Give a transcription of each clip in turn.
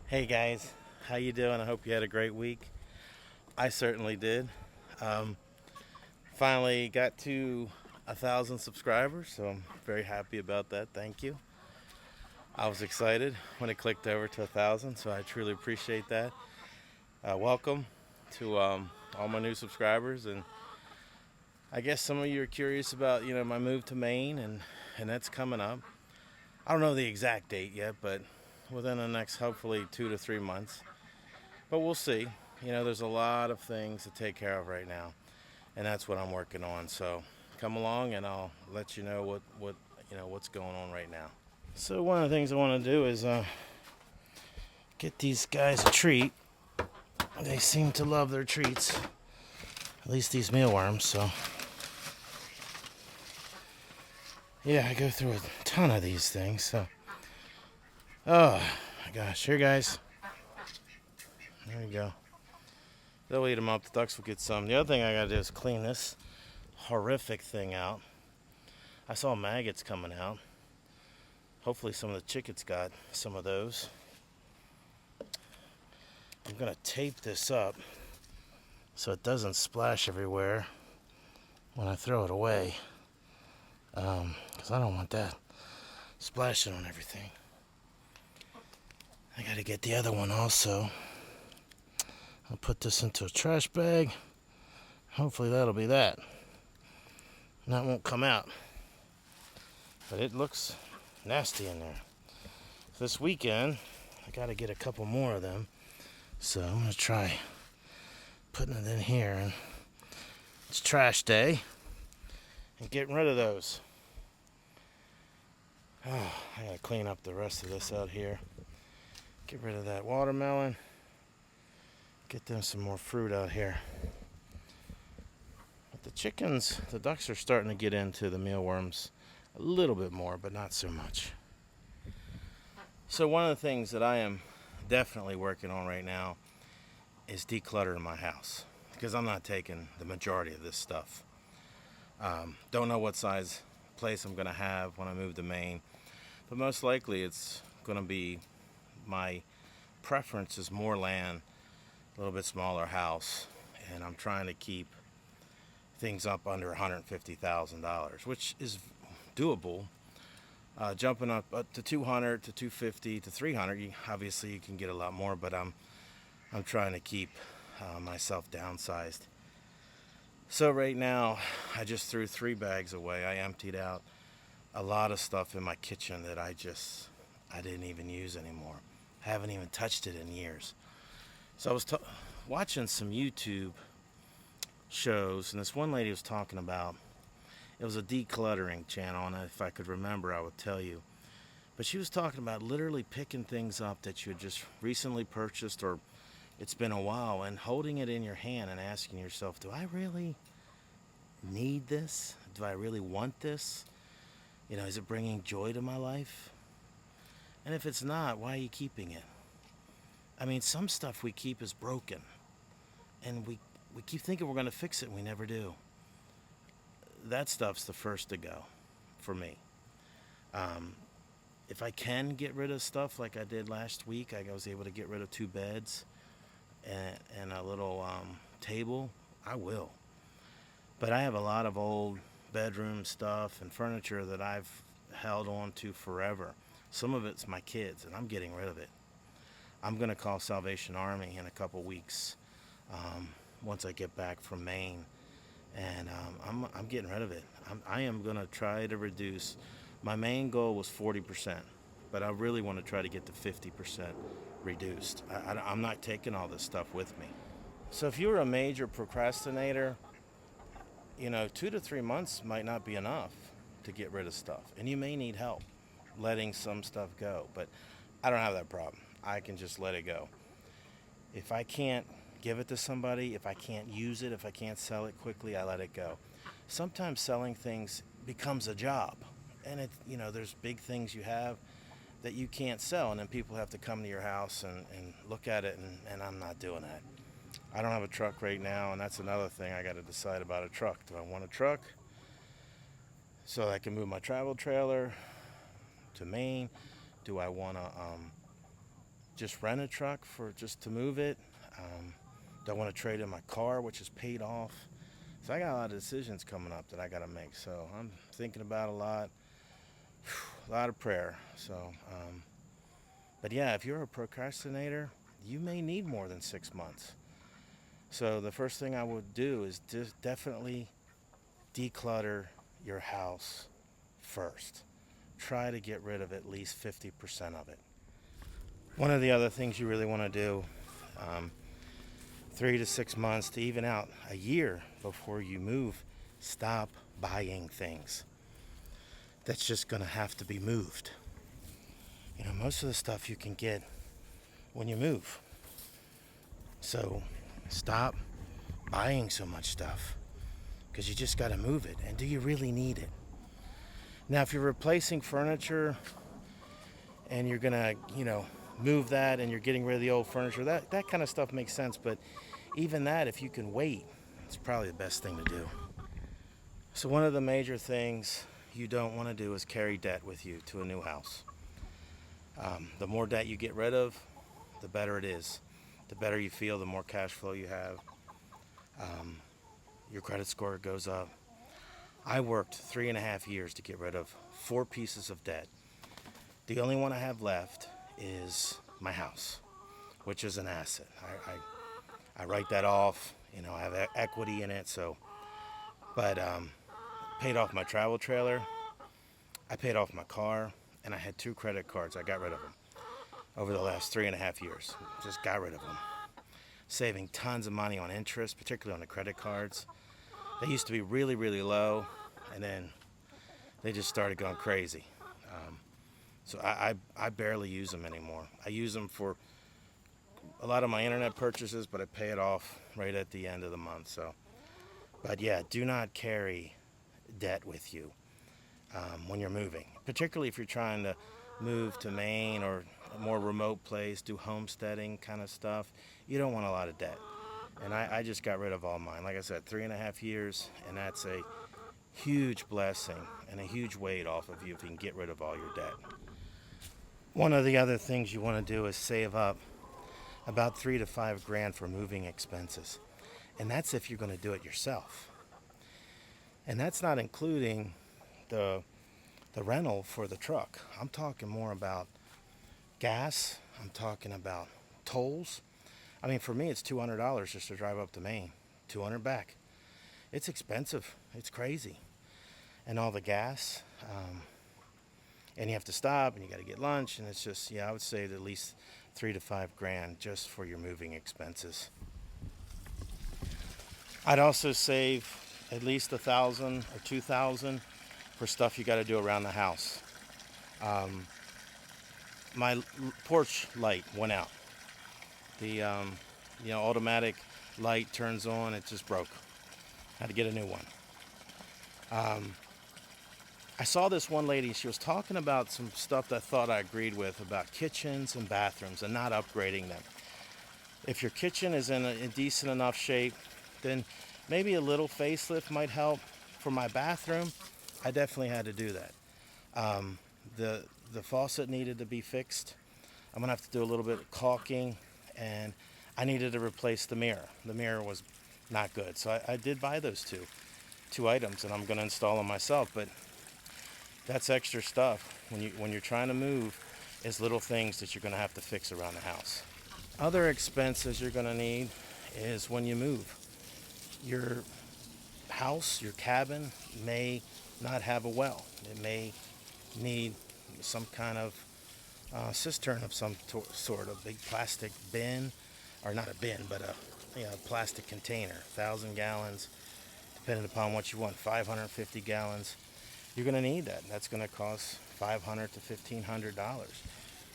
Hey guys, how you doing? I hope you had a great week. I certainly did. Um, Finally got to 1,000 subscribers, so I'm very happy about that. Thank you. I was excited when it clicked over to 1,000, so I truly appreciate that. Welcome to all my new subscribers, and I guess some of you are curious about my move to Maine, and that's coming up. I don't know the exact date yet, but within the next hopefully 2 to 3 months. But we'll see. There's a lot of things to take care of right now, and that's what I'm working on. So come along, and I'll let you know what's going on right now. So one of the things I want to do is get these guys a treat. They seem to love their treats, at least these mealworms. So yeah, I go through a ton of these things. So oh my gosh, here guys. There you go. They'll eat them up. The ducks will get some. The other thing I gotta do is clean this horrific thing out. I saw maggots coming out. Hopefully some of the chickens got some of those. I'm gonna tape this up so it doesn't splash everywhere when I throw it away, because I don't want that splashing on everything. I gotta get the other one also. I'll put this into a trash bag. Hopefully that'll be that. And that won't come out. But it looks nasty in there. This weekend, I gotta get a couple more of them. So I'm gonna try putting it in here. And it's trash day. And getting rid of those. Oh, I gotta clean up the rest of this out here. Get rid of that watermelon. Get them some more fruit out here. But the ducks are starting to get into the mealworms a little bit more, but not so much. So one of the things that I am definitely working on right now is decluttering my house, because I'm not taking the majority of this stuff. Don't know what size place I'm going to have when I move to Maine, but most likely it's going to be, my preference is more land, a little bit smaller house, and I'm trying to keep things up under $150,000, which is doable. Jumping up to 200 to 250 to 300, obviously you can get a lot more, but I'm trying to keep myself downsized. So right now I just threw 3 bags away. I emptied out a lot of stuff in my kitchen that I didn't even use anymore. I haven't even touched it in years. So I was watching some YouTube shows, and this one lady was talking about, it was a decluttering channel, and if I could remember I would tell you. But she was talking about literally picking things up that you had just recently purchased, or it's been a while, and holding it in your hand and asking yourself, do I really need this? Do I really want this? Is it bringing joy to my life? And if it's not, why are you keeping it? I mean, some stuff we keep is broken, and we keep thinking we're going to fix it, and we never do. That stuff's the first to go for me. If I can get rid of stuff like I did last week, I was able to get rid of 2 beds and a little table, I will. But I have a lot of old bedroom stuff and furniture that I've held on to forever. Some of it's my kids, and I'm getting rid of it. I'm going to call Salvation Army in a couple weeks, once I get back from Maine, and I'm getting rid of it. I am going to try to reduce. My main goal was 40%, but I really want to try to get to 50% reduced. I'm not taking all this stuff with me. So if you're a major procrastinator, 2 to 3 months might not be enough to get rid of stuff, and you may need help letting some stuff go. But I don't have that problem. I can just let it go. If I can't give it to somebody, if I can't use it, if I can't sell it quickly, I let it go. Sometimes selling things becomes a job, and there's big things you have that you can't sell, and then people have to come to your house and look at it, and I'm not doing that. I don't have a truck right now, and that's another thing I got to decide about a truck. Do I want a truck so I can move my travel trailer to Maine? Do I want to just rent a truck for just to move it. Don't want to trade in my car, which is paid off. So I got a lot of decisions coming up that I got to make. So I'm thinking about a lot of prayer. So, but yeah, if you're a procrastinator, you may need more than 6 months. So the first thing I would do is just definitely declutter your house first. Try to get rid of at least 50% of it. One of the other things you really want to do, 3 to 6 months to even out a year before you move, stop buying things that's just going to have to be moved. You know, most of the stuff you can get when you move. So stop buying so much stuff because you just got to move it. And do you really need it? Now, if you're replacing furniture and you're going to, move that and you're getting rid of the old furniture, that kind of stuff makes sense. But even that, if you can wait, it's probably the best thing to do. So one of the major things you don't want to do is carry debt with you to a new house. The more debt you get rid of, the better it is. The better you feel, the more cash flow you have. Your credit score goes up. I worked 3.5 years to get rid of 4 pieces of debt. The only one I have left is my house, which is an asset. I write that off. I have equity in it. But paid off my travel trailer. I paid off my car, and I had 2 credit cards. I got rid of them over the last 3.5 years. Just got rid of them. Saving tons of money on interest, particularly on the credit cards. They used to be really, really low, and then they just started going crazy. So I barely use them anymore. I use them for a lot of my internet purchases, but I pay it off right at the end of the month. But yeah, do not carry debt with you when you're moving, particularly if you're trying to move to Maine or a more remote place, do homesteading kind of stuff. You don't want a lot of debt. And I just got rid of all mine. Like I said, 3.5 years, and that's a huge blessing and a huge weight off of you if you can get rid of all your debt. One of the other things you want to do is save up about $3,000 to $5,000 for moving expenses. And that's if you're going to do it yourself. And that's not including the rental for the truck. I'm talking more about gas. I'm talking about tolls. I mean, for me, it's $200 just to drive up to Maine, $200 back. It's expensive. It's crazy. And all the gas. And you have to stop, and you got to get lunch, and it's just, I would say at least $3,000 to $5,000 just for your moving expenses. I'd also save at least $1,000 or $2,000 for stuff you got to do around the house. My porch light went out. The automatic light turns on. It just broke. Had to get a new one. I saw this one lady. She was talking about some stuff that I thought I agreed with about kitchens and bathrooms and not upgrading them. If your kitchen is in a decent enough shape, then maybe a little facelift might help. For my bathroom, I definitely had to do that. The faucet needed to be fixed. I'm gonna have to do a little bit of caulking, and I needed to replace the mirror. The mirror was not good, so I did buy those two items, and I'm gonna install them myself. But that's extra stuff when you're trying to move. Is little things that you're gonna have to fix around the house. Other expenses you're gonna need is when you move. Your house, your cabin may not have a well. It may need some kind of cistern of some sort, a big plastic bin, or not a bin, but a plastic container, 1,000 gallons, depending upon what you want, 550 gallons. You're going to need that. That's going to cost $500 to $1,500.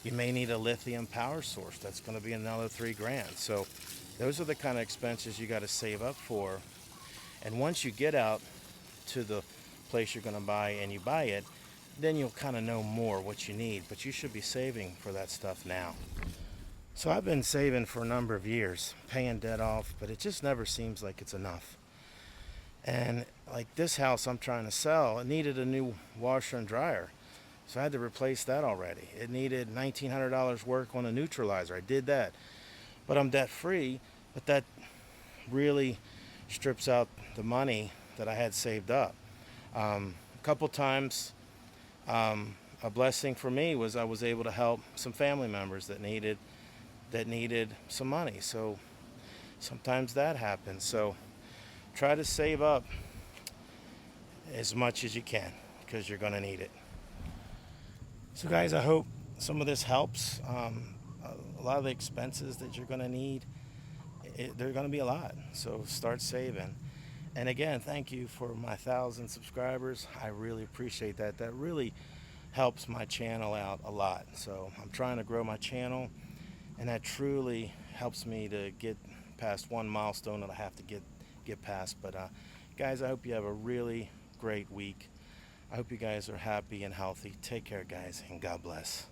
You may need a lithium power source. That's going to be another $3,000. So those are the kind of expenses you got to save up for. And once you get out to the place you're going to buy and you buy it, then you'll kind of know more what you need. But you should be saving for that stuff now. So I've been saving for a number of years, paying debt off, but it just never seems like it's enough. And like this house I'm trying to sell, it needed a new washer and dryer. So I had to replace that already. It needed $1,900 work on a neutralizer. I did that. But I'm debt free, but that really strips out the money that I had saved up. A couple times, a blessing for me was I was able to help some family members that needed some money. So sometimes that happens. So try to save up as much as you can because you're going to need it. So guys, I hope some of this helps. A lot of the expenses that you're going to need, they're going to be a lot. So start saving. And again, thank you for my 1,000 subscribers. I really appreciate that. That really helps my channel out a lot. So I'm trying to grow my channel, and that truly helps me to get past one milestone that I have to get past. But guys, I hope you have a really great week. I hope you guys are happy and healthy. Take care, guys, and God bless.